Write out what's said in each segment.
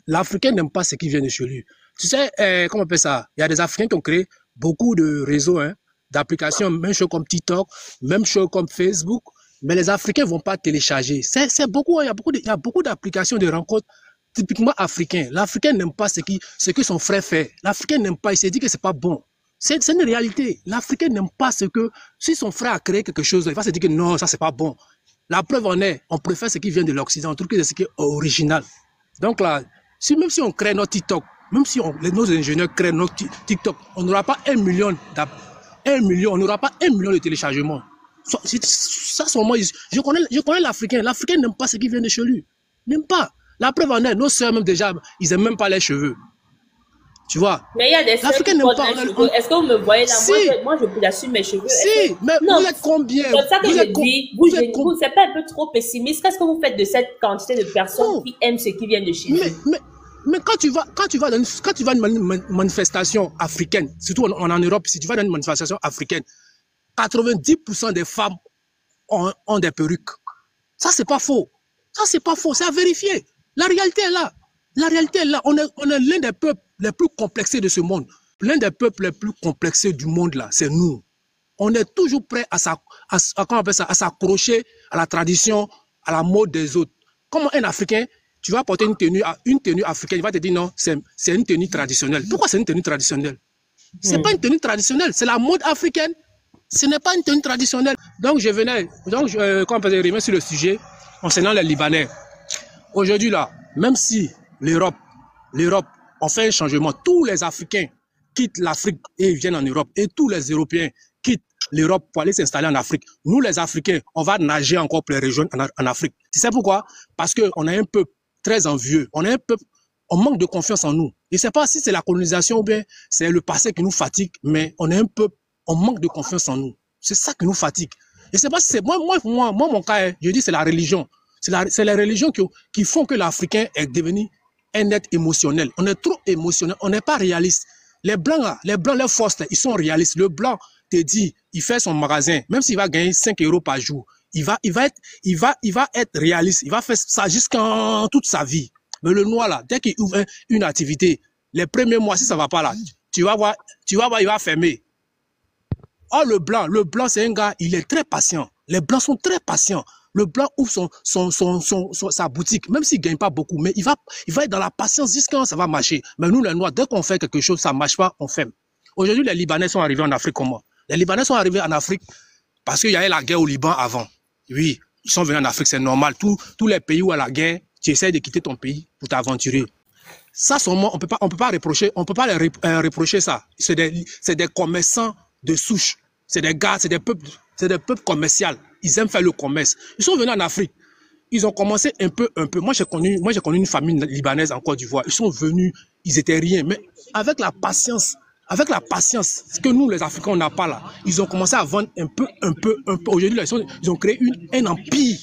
L'Africain n'aime pas ce qui vient de chez lui. Tu sais, comment on appelle ça? Il y a des Africains qui ont créé beaucoup de réseaux, hein, d'applications, même chose comme TikTok, même chose comme Facebook, mais les Africains ne vont pas télécharger. C'est beaucoup, hein, il y a beaucoup d'applications de rencontres typiquement africains. L'Africain n'aime pas ce que son frère fait. L'Africain n'aime pas, il s'est dit que c'est pas bon. C'est une réalité. L'Africain n'aime pas ce que, si son frère a créé quelque chose, il va se dire que non, ça c'est pas bon. La preuve en est, on préfère ce qui vient de l'Occident, on trouve que c'est ce qui est original. Donc là, même si on crée notre TikTok, même si nos ingénieurs créent notre TikTok, on n'aura pas 1 million, on n'aura pas 1 million de téléchargements. Ça, je connais l'Africain. L'Africain n'aime pas ce qui vient de chez lui. N'aime pas. La preuve en est, nos sœurs même déjà, ils n'aiment même pas les cheveux. Tu vois? Mais il y a des sœurs qui portent les cheveux. Est-ce que vous me voyez là? Si. Moi, je assume mes cheveux. Si, mais non, vous êtes combien? C'est comme ça que je dis, vous c'est pas un peu trop pessimiste? Qu'est-ce que vous faites de cette quantité de personnes qui aiment ce qui vient de chez vous? Mais quand tu vas dans une manifestation africaine, surtout en Europe, si tu vas dans une manifestation africaine, 90% des femmes ont des perruques. Ça, c'est pas faux. Ça, c'est pas faux. C'est à vérifier. La réalité est là. La réalité est là. On est l'un des peuples les plus complexés de ce monde. L'un des peuples les plus complexés du monde, là, c'est nous. On est toujours prêt à s'accrocher à la tradition, à la mode des autres. Comme un Africain, tu vas porter une tenue africaine, il va te dire non, c'est une tenue traditionnelle. Pourquoi c'est une tenue traditionnelle? C'est pas une tenue traditionnelle, c'est la mode africaine. Ce n'est pas une tenue traditionnelle. Donc je reviens sur le sujet concernant les Libanais. Aujourd'hui là, même si l'Europe, on fait un changement, tous les Africains quittent l'Afrique et viennent en Europe, et tous les Européens quittent l'Europe pour aller s'installer en Afrique. Nous les Africains, on va nager encore pour les rejoindre en Afrique. Tu sais pourquoi? Parce qu'on a un peuple très envieux, on a un peuple, on manque de confiance en nous. Je ne sais pas si c'est la colonisation ou bien c'est le passé qui nous fatigue, mais on est un peuple, on manque de confiance en nous. C'est ça qui nous fatigue. Je ne sais pas si c'est moi, mon cas, je dis c'est la religion. C'est les religions qui font que l'Africain est devenu un être émotionnel. On est trop émotionnel, on n'est pas réaliste. Les blancs, les forces, ils sont réalistes. Le blanc te dit, il fait son magasin, même s'il va gagner 5 € par jour, il va être réaliste. Il va faire ça jusqu'à toute sa vie. Mais le noir là, dès qu'il ouvre une activité, les premiers mois, si ça va pas là, tu vas voir, il va fermer. Oh, le blanc, c'est un gars, il est très patient. Les blancs sont très patients. Le blanc ouvre sa boutique, même s'il ne gagne pas beaucoup, mais il va être dans la patience jusqu'à ça va marcher. Mais nous, les noirs, dès qu'on fait quelque chose, ça ne marche pas, on ferme. Aujourd'hui, les Libanais sont arrivés en Afrique comment? Les Libanais sont arrivés en Afrique parce qu'il y avait la guerre au Liban avant. Oui, ils sont venus en Afrique, c'est normal. Tous les pays où il y a la guerre, tu essaies de quitter ton pays pour t'aventurer. Ça, seulement, on peut pas les reprocher ça. C'est des commerçants de souche. C'est des gars, c'est des peuples commerciaux. Ils aiment faire le commerce. Ils sont venus en Afrique. Ils ont commencé un peu. Moi, j'ai connu une famille libanaise en Côte d'Ivoire. Ils sont venus, ils étaient rien. Mais avec la patience que nous, les Africains, on n'a pas là, ils ont commencé à vendre un peu. Aujourd'hui, ils ont créé un empire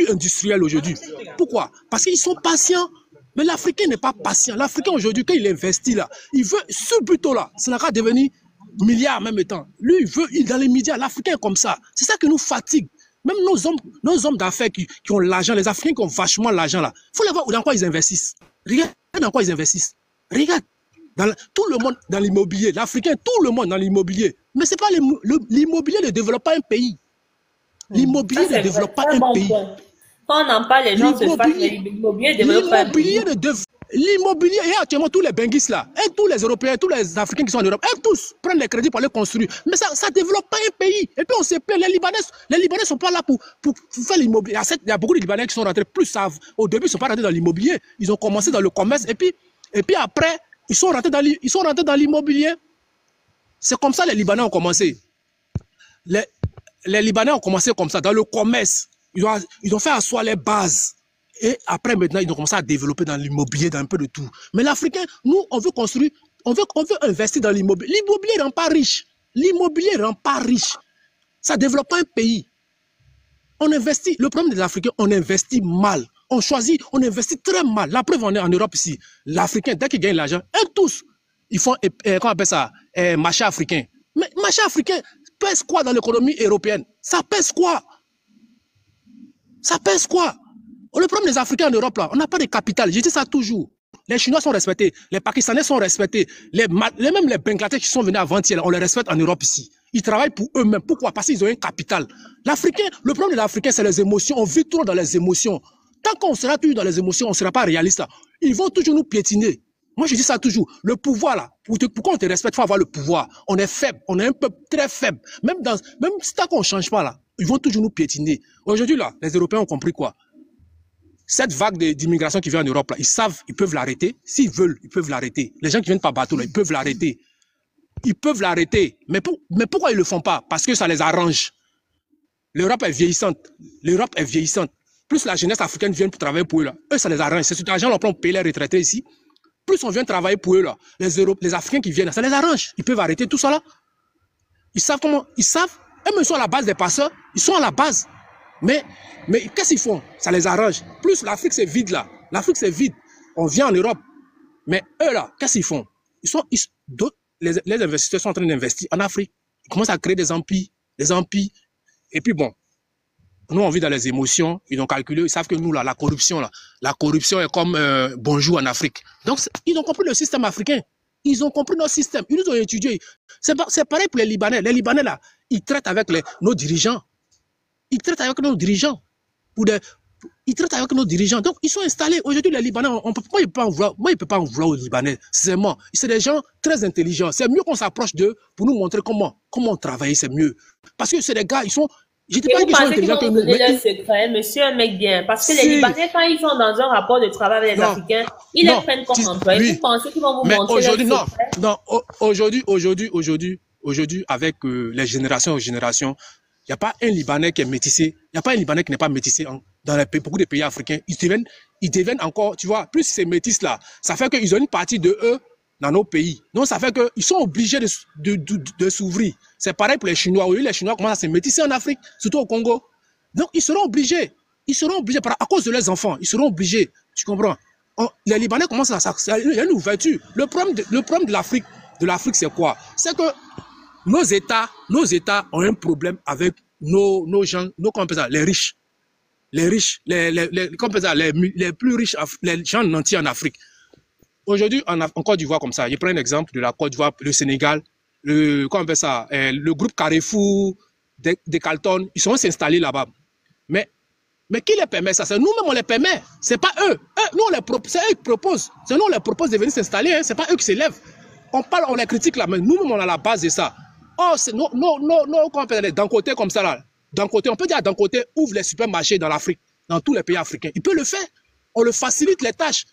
industriel aujourd'hui. Pourquoi? Parce qu'ils sont patients. Mais l'Africain n'est pas patient. L'Africain aujourd'hui, quand il investit là, il veut ce but là, ça n'a qu'à devenir milliard en même temps. Lui, il veut, dans les médias, l'Africain est comme ça. C'est ça qui nous fatigue. Même nos hommes d'affaires qui ont l'argent, les Africains qui ont vachement l'argent là, il faut les voir dans quoi ils investissent. Regarde dans quoi ils investissent. Regarde. Tout le monde dans l'immobilier, l'Africain, tout le monde dans l'immobilier. Mais c'est pas l'immobilier ne développe pas un pays. L'immobilier ne développe pas un pays. Quand on en parle, les gens se fâchent, l'immobilier ne développe pas un pays. L'immobilier, et actuellement tous les benguistes là, et tous les Européens, tous les Africains qui sont en Europe, et tous prennent les crédits pour les construire. Mais ça ne développe pas un pays. Et puis on se plaint, les Libanais ne sont pas là pour faire l'immobilier. Il y a beaucoup de Libanais qui sont rentrés plus savent. Au début, ils ne sont pas rentrés dans l'immobilier. Ils ont commencé dans le commerce. Et puis après, ils sont rentrés dans l'immobilier. C'est comme ça les Libanais ont commencé. Les Libanais ont commencé comme ça, dans le commerce. Ils ont fait asseoir les bases. Et après, maintenant, ils ont commencé à développer dans l'immobilier, dans un peu de tout. Mais l'Africain, nous, on veut construire, on veut investir dans l'immobilier. L'immobilier ne rend pas riche. L'immobilier ne rend pas riche. Ça ne développe pas un pays. On investit, le problème des Africains, on investit mal. On choisit, on investit très mal. La preuve, on est en Europe ici. L'Africain, dès qu'il gagne l'argent, tous, ils font, comment on appelle ça, marché africain. Mais marché africain pèse quoi dans l'économie européenne? Ça pèse quoi? Ça pèse quoi? Le problème des Africains en Europe, là, on n'a pas de capital. Je dis ça toujours. Les Chinois sont respectés, les Pakistanais sont respectés, même les Bangladais qui sont venus avant-hier, on les respecte en Europe ici. Ils travaillent pour eux-mêmes. Pourquoi? Parce qu'ils ont un capital. L'Africain, le problème de l'Africain, c'est les émotions. On vit trop dans les émotions. Tant qu'on sera toujours dans les émotions, on ne sera pas réaliste. Ils vont toujours nous piétiner. Moi, je dis ça toujours. Le pouvoir, là, pourquoi on te respecte, il faut avoir le pouvoir. On est faible, on est un peuple très faible. Même si tant qu'on ne change pas, là, ils vont toujours nous piétiner. Aujourd'hui, là, les Européens ont compris quoi? Cette vague d'immigration qui vient en Europe, là, ils savent, ils peuvent l'arrêter. S'ils veulent, ils peuvent l'arrêter. Les gens qui viennent par bateau, là, ils peuvent l'arrêter. Ils peuvent l'arrêter. Mais pourquoi ils ne le font pas? Parce que ça les arrange. L'Europe est vieillissante. L'Europe est vieillissante. Plus la jeunesse africaine vient pour travailler pour eux, là. Eux, ça les arrange. C'est cet argent, on prend pour payer les retraités ici. Plus on vient travailler pour eux, là. Les Africains qui viennent, ça les arrange. Ils peuvent arrêter tout ça, là. Ils savent comment. Ils savent. Eux, ils sont à la base des passeurs. Ils sont à la base. Mais qu'est-ce qu'ils font? Ça les arrange. Plus l'Afrique, c'est vide, là. L'Afrique, c'est vide. On vient en Europe. Mais eux, là, qu'est-ce qu'ils font? Les investisseurs sont en train d'investir en Afrique. Ils commencent à créer des empires. Et puis bon, nous, on vit dans les émotions. Ils ont calculé. Ils savent que nous, là, la corruption est comme bonjour en Afrique. Donc, ils ont compris le système africain. Ils ont compris notre système. Ils nous ont étudié. C'est pareil pour les Libanais. Les Libanais, là, ils traitent avec nos dirigeants. Ils traitent avec nos dirigeants. Ils traitent avec nos dirigeants. Donc, ils sont installés. Aujourd'hui, les Libanais, moi, il ne peut pas en vouloir aux Libanais. C'est des gens très intelligents. C'est mieux qu'on s'approche d'eux pour nous montrer comment travailler. C'est mieux. Parce que c'est des gars, ils sont... Je dis pas qu'ils sont intelligents que nous. Leur secret, monsieur, un mec bien. Parce que les Libanais, quand ils sont dans un rapport de travail avec les Africains, ils les prennent comme employés. Vous pensez qu'ils vont vous montrer aujourd'hui, leur secret? Non, aujourd'hui, avec les générations, il n'y a pas un Libanais qui est métissé. Il n'y a pas un Libanais qui n'est pas métissé dans beaucoup de pays africains. Ils deviennent encore, tu vois, plus ces métis là, ça fait qu'ils ont une partie de eux dans nos pays. Donc ça fait qu'ils sont obligés de s'ouvrir. C'est pareil pour les Chinois. Oui, les Chinois commencent à se métisser en Afrique, surtout au Congo. Donc ils seront obligés. À cause de leurs enfants, ils seront obligés. Tu comprends? Les Libanais commencent il y a une ouverture. Le problème de l'Afrique, c'est quoi? C'est que nos États ont un problème avec nos gens, comment on appelle ça, les riches. Les riches, comment on appelle ça, les plus riches, les gens nantis en Afrique. Aujourd'hui, en Côte d'Ivoire, comme ça, je prends un exemple de la Côte d'Ivoire, le Sénégal, comment on appelle ça, le groupe Carrefour, Decathlon, ils sont installés là-bas. Mais qui les permet ça? C'est nous-mêmes, on les permet. C'est pas eux. Nous, c'est eux qui proposent. C'est nous, on les propose de venir s'installer. Hein. C'est pas eux qui s'élèvent. On les critique là, mais nous-mêmes, on a la base de ça. Oh, c'est non, comment on peut dire, d'un côté comme ça là. D'un côté, on peut dire d'un côté, ouvre les supermarchés dans l'Afrique, dans tous les pays africains. Il peut le faire. On le facilite les tâches.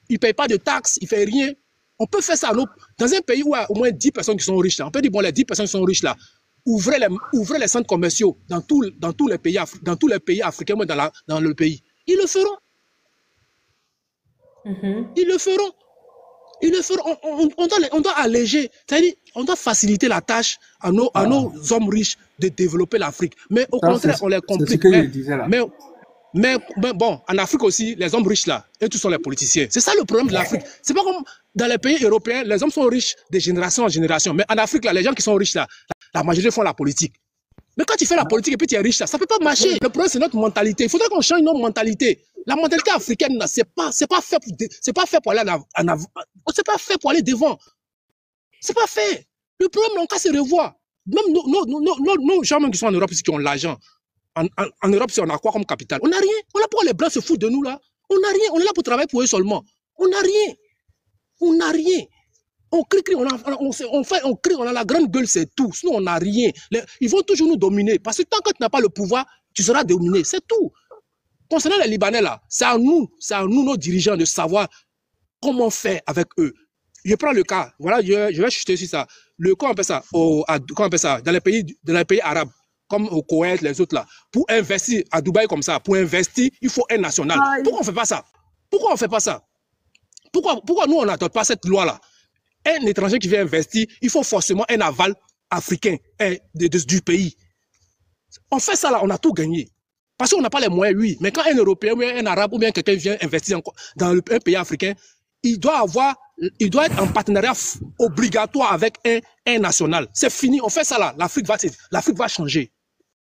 Il ne paye pas de taxes, il ne fait rien. On peut faire ça. Dans un pays où il y a au moins 10 personnes qui sont riches là, on peut dire, bon, les 10 personnes qui sont riches là, ouvrez les centres commerciaux dans tous les pays africains, moi, dans le pays. Ils le feront. Ils le feront. On doit alléger, c'est-à-dire on doit faciliter la tâche à nos hommes riches de développer l'Afrique. Mais au contraire, on les complique. Mais bon, en Afrique aussi, les hommes riches là, eux tous sont les politiciens. C'est ça le problème de l'Afrique. C'est pas comme dans les pays européens, les hommes sont riches de génération en génération. Mais en Afrique, là, les gens qui sont riches là, la majorité font la politique. Mais quand tu fais la politique et puis tu es riche là, ça peut pas marcher. Le problème, c'est notre mentalité. Il faudrait qu'on change notre mentalité. La mentalité africaine, c'est pas fait pour aller en avant. C'est pas fait pour aller devant. C'est pas fait. Le problème, on casse se revoir. Même nos gens qui sont en Europe, qui ont l'argent. En Europe, on a quoi comme capital? On n'a rien. On a pour les Blancs se foutent de nous là. On n'a rien. On est là pour travailler pour eux seulement. On n'a rien. On n'a rien. On crie, on crie, on a la grande gueule, c'est tout. Sinon, on n'a rien. Ils vont toujours nous dominer. Parce que tant que tu n'as pas le pouvoir, tu seras dominé. C'est tout. Concernant les Libanais là, c'est à nous, nos dirigeants, de savoir comment faire avec eux. Je prends le cas. Voilà, je vais chuter sur ça. Comment on appelle ça, dans les pays arabes, comme au Koweït, les autres là, pour investir à Dubaï comme ça, pour investir, il faut un national. Pourquoi on ne fait pas ça? Pourquoi on ne fait pas ça? Pourquoi nous, on n'adopte pas cette loi-là? Un étranger qui vient investir, il faut forcément un aval africain du pays. On fait ça là, on a tout gagné. Parce qu'on n'a pas les moyens, oui. Mais quand un Européen, ou un Arabe, ou bien quelqu'un vient investir dans un pays africain, il doit être en partenariat obligatoire avec un national. C'est fini, on fait ça là, l'Afrique va changer.